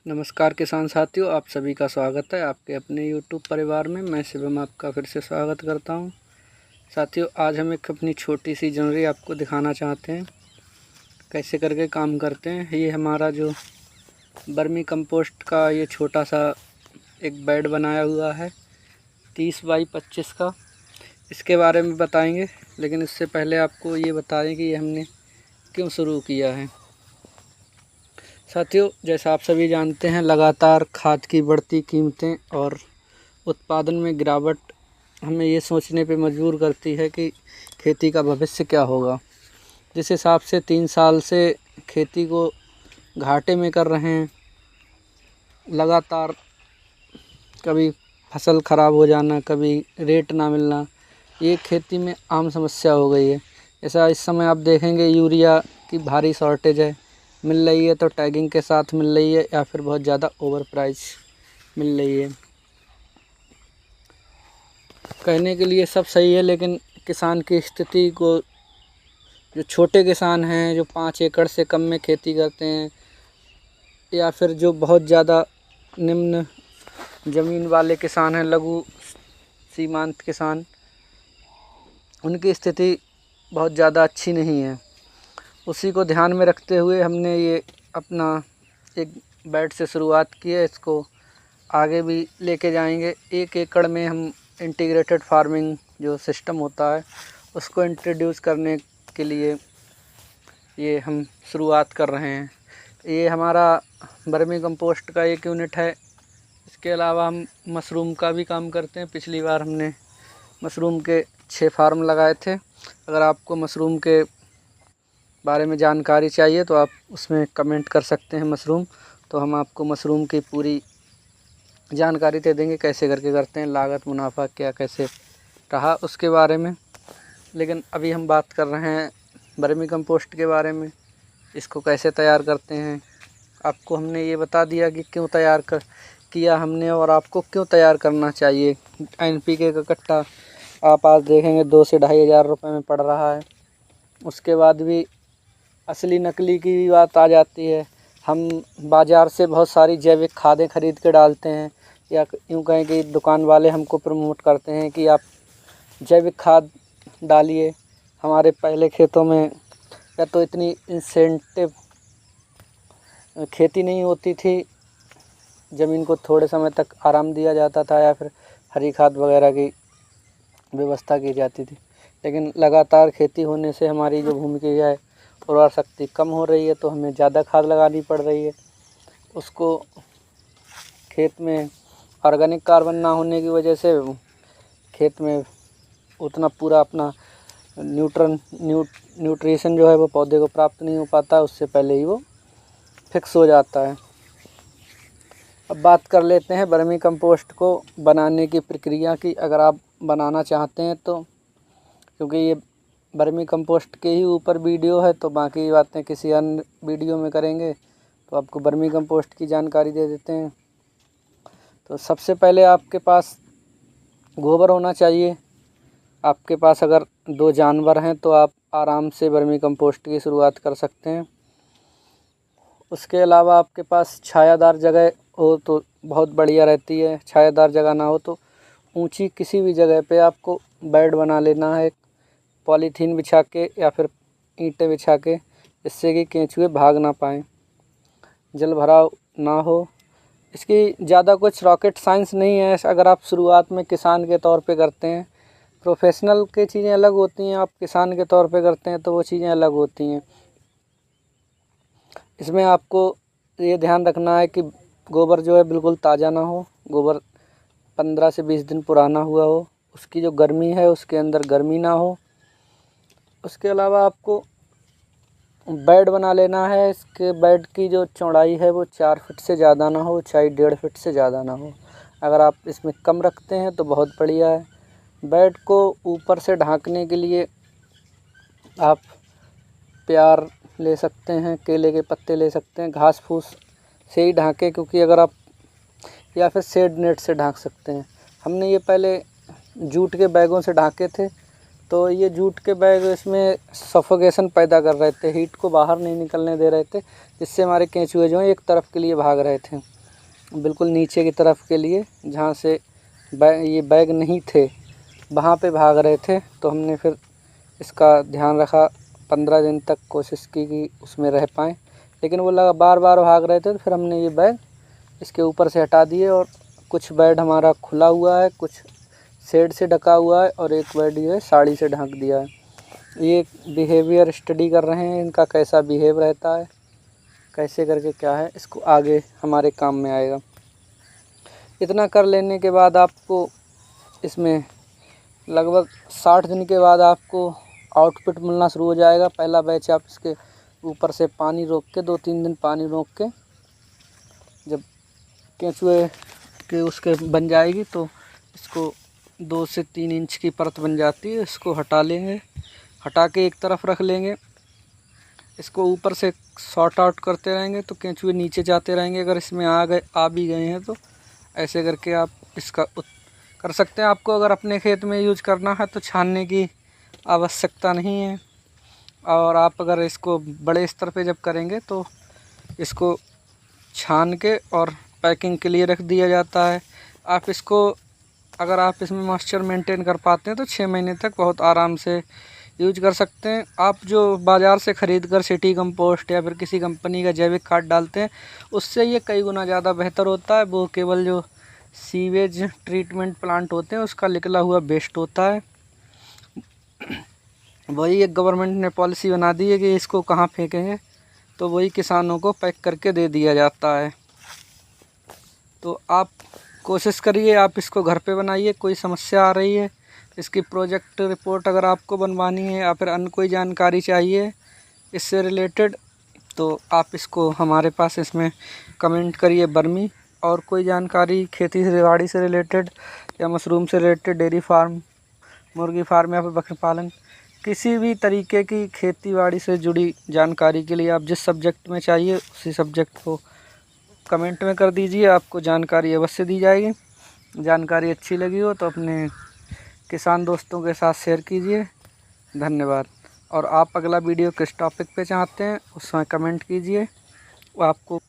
नमस्कार किसान साथियों, आप सभी का स्वागत है आपके अपने यूट्यूब परिवार में। मैं शिवम आपका फिर से स्वागत करता हूं। साथियों, आज हम एक अपनी छोटी सी जनरी आपको दिखाना चाहते हैं कैसे करके काम करते हैं। ये हमारा जो वर्मी कंपोस्ट का ये छोटा सा एक बेड बनाया हुआ है 30 बाई 25 का, इसके बारे में बताएंगे। लेकिन इससे पहले आपको ये बताएं कि ये हमने क्यों शुरू किया है। साथियों, जैसा आप सभी जानते हैं, लगातार खाद की बढ़ती कीमतें और उत्पादन में गिरावट हमें ये सोचने पे मजबूर करती है कि खेती का भविष्य क्या होगा। जिस हिसाब से 3 साल से खेती को घाटे में कर रहे हैं, लगातार कभी फसल ख़राब हो जाना, कभी रेट ना मिलना, ये खेती में आम समस्या हो गई है। ऐसा इस समय आप देखेंगे यूरिया की भारी शॉर्टेज है, मिल रही है तो टैगिंग के साथ मिल रही है या फिर बहुत ज़्यादा ओवर प्राइस मिल रही है। कहने के लिए सब सही है, लेकिन किसान की स्थिति को, जो छोटे किसान हैं जो 5 एकड़ से कम में खेती करते हैं या फिर जो बहुत ज़्यादा निम्न ज़मीन वाले किसान हैं, लघु सीमांत किसान, उनकी स्थिति बहुत ज़्यादा अच्छी नहीं है। उसी को ध्यान में रखते हुए हमने ये अपना एक बेड से शुरुआत की है। इसको आगे भी लेके जाएंगे। 1 एकड़ में हम इंटीग्रेटेड फार्मिंग जो सिस्टम होता है उसको इंट्रोड्यूस करने के लिए ये हम शुरुआत कर रहे हैं। ये हमारा वर्मी कंपोस्ट का एक यूनिट है। इसके अलावा हम मशरूम का भी काम करते हैं। पिछली बार हमने मशरूम के 6 फार्म लगाए थे। अगर आपको मशरूम के बारे में जानकारी चाहिए तो आप उसमें कमेंट कर सकते हैं मशरूम, तो हम आपको मशरूम की पूरी जानकारी दे देंगे कैसे करके करते हैं, लागत मुनाफा क्या कैसे रहा उसके बारे में। लेकिन अभी हम बात कर रहे हैं वर्मी कंपोस्ट के बारे में, इसको कैसे तैयार करते हैं। आपको हमने ये बता दिया कि क्यों तैयार किया हमने और आपको क्यों तैयार करना चाहिए। NPK का कट्टा आप आज देखेंगे 2 से 2,500 रुपये में पड़ रहा है। उसके बाद भी असली नकली की भी बात आ जाती है। हम बाज़ार से बहुत सारी जैविक खादें खरीद के डालते हैं, या यूँ कहें कि दुकान वाले हमको प्रमोट करते हैं कि आप जैविक खाद डालिए। हमारे पहले खेतों में या तो इतनी इंसेंटिव खेती नहीं होती थी, ज़मीन को थोड़े समय तक आराम दिया जाता था या फिर हरी खाद वगैरह की व्यवस्था की जाती थी। लेकिन लगातार खेती होने से हमारी जो भूमि की है उर्वरा शक्ति कम हो रही है, तो हमें ज़्यादा खाद लगानी पड़ रही है। उसको खेत में ऑर्गेनिक कार्बन ना होने की वजह से खेत में उतना पूरा अपना न्यूट्रिशन जो है वो पौधे को प्राप्त नहीं हो पाता, उससे पहले ही वो फिक्स हो जाता है। अब बात कर लेते हैं वर्मी कंपोस्ट को बनाने की प्रक्रिया की। अगर आप बनाना चाहते हैं तो, क्योंकि ये वर्मी कंपोस्ट के ही ऊपर वीडियो है, तो बाकी बातें किसी अन्य वीडियो में करेंगे। तो आपको वर्मी कंपोस्ट की जानकारी दे देते हैं। तो सबसे पहले आपके पास गोबर होना चाहिए। आपके पास अगर 2 जानवर हैं तो आप आराम से वर्मी कंपोस्ट की शुरुआत कर सकते हैं। उसके अलावा आपके पास छायादार जगह हो तो बहुत बढ़िया रहती है। छायादार जगह ना हो तो ऊंची किसी भी जगह पे आपको बेड बना लेना है, पॉलीथीन बिछा के या फिर ईंटें बिछा के, जिससे कि केंचुए भाग ना पाएँ, जल भराव ना हो। इसकी ज़्यादा कुछ रॉकेट साइंस नहीं है। अगर आप शुरुआत में किसान के तौर पे करते हैं, प्रोफेशनल की चीज़ें अलग होती हैं, आप किसान के तौर पे करते हैं तो वो चीज़ें अलग होती हैं। इसमें आपको ये ध्यान रखना है कि गोबर जो है बिल्कुल ताज़ा ना हो, गोबर 15 से 20 दिन पुराना हुआ हो, उसकी जो गर्मी है उसके अंदर गर्मी ना हो। उसके अलावा आपको बेड बना लेना है। इसके बेड की जो चौड़ाई है वो 4 फीट से ज़्यादा ना हो, ऊंचाई 1.5 फीट से ज़्यादा ना हो। अगर आप इसमें कम रखते हैं तो बहुत बढ़िया है। बेड को ऊपर से ढकने के लिए आप प्यार ले सकते हैं, केले के पत्ते ले सकते हैं, घास फूस से ही ढांकें, क्योंकि अगर आप, या फिर शेड नेट से ढक सकते हैं। हमने ये पहले जूट के बैगों से ढाके थे, तो ये जूट के बैग इसमें सफोकेशन पैदा कर रहे थे, हीट को बाहर नहीं निकलने दे रहे थे, जिससे हमारे केंचुए जो हैं एक तरफ के लिए भाग रहे थे। बिल्कुल नीचे की तरफ के लिए, जहाँ से ये बैग नहीं थे वहाँ पे भाग रहे थे। तो हमने फिर इसका ध्यान रखा, 15 दिन तक कोशिश की कि उसमें रह पाएँ, लेकिन वो लगा बार बार भाग रहे थे। तो फिर हमने ये बैग इसके ऊपर से हटा दिए और कुछ बेड हमारा खुला हुआ है, कुछ शेड से ढका हुआ है और एक बेड ये साड़ी से ढक दिया है। ये बिहेवियर स्टडी कर रहे हैं, इनका कैसा बिहेव रहता है, कैसे करके क्या है, इसको आगे हमारे काम में आएगा। इतना कर लेने के बाद आपको इसमें लगभग 60 दिन के बाद आपको आउटपुट मिलना शुरू हो जाएगा। पहला बैच आप इसके ऊपर से पानी रोक के 2-3 दिन पानी रोक के जब केंचुए के उसके बन जाएगी तो इसको 2 से 3 इंच की परत बन जाती है। इसको हटा लेंगे, हटा के एक तरफ रख लेंगे। इसको ऊपर से सॉर्ट आउट करते रहेंगे तो केंचुए नीचे जाते रहेंगे। अगर इसमें आ भी गए हैं तो ऐसे करके आप इसका कर सकते हैं। आपको अगर अपने खेत में यूज करना है तो छानने की आवश्यकता नहीं है। और आप अगर इसको बड़े स्तर पे जब करेंगे तो इसको छान के और पैकिंग के लिए रख दिया जाता है। आप इसको अगर आप इसमें मॉइस्चर मेंटेन कर पाते हैं तो 6 महीने तक बहुत आराम से यूज कर सकते हैं। आप जो बाज़ार से ख़रीद कर सिटी कंपोस्ट या फिर किसी कंपनी का जैविक खाद डालते हैं उससे ये कई गुना ज़्यादा बेहतर होता है। वो केवल जो सीवेज ट्रीटमेंट प्लांट होते हैं उसका निकला हुआ वेस्ट होता है। वही एक गवर्नमेंट ने पॉलिसी बना दी है कि इसको कहाँ फेंकेंगे, तो वही किसानों को पैक करके दे दिया जाता है। तो आप कोशिश करिए, आप इसको घर पे बनाइए। कोई समस्या आ रही है, इसकी प्रोजेक्ट रिपोर्ट अगर आपको बनवानी है या फिर अन्य कोई जानकारी चाहिए इससे रिलेटेड, तो आप इसको हमारे पास इसमें कमेंट करिए बर्मी। और कोई जानकारी खेती से बाड़ी से रिलेटेड या मशरूम से रिलेटेड, डेयरी फार्म, मुर्गी फार्म या फिर बकरी पालन, किसी भी तरीके की खेती बाड़ी से जुड़ी जानकारी के लिए आप जिस सब्जेक्ट में चाहिए उसी सब्जेक्ट को कमेंट में कर दीजिए। आपको जानकारी अवश्य दी जाएगी। जानकारी अच्छी लगी हो तो अपने किसान दोस्तों के साथ शेयर कीजिए। धन्यवाद। और आप अगला वीडियो किस टॉपिक पे चाहते हैं उसमें कमेंट कीजिए। आपको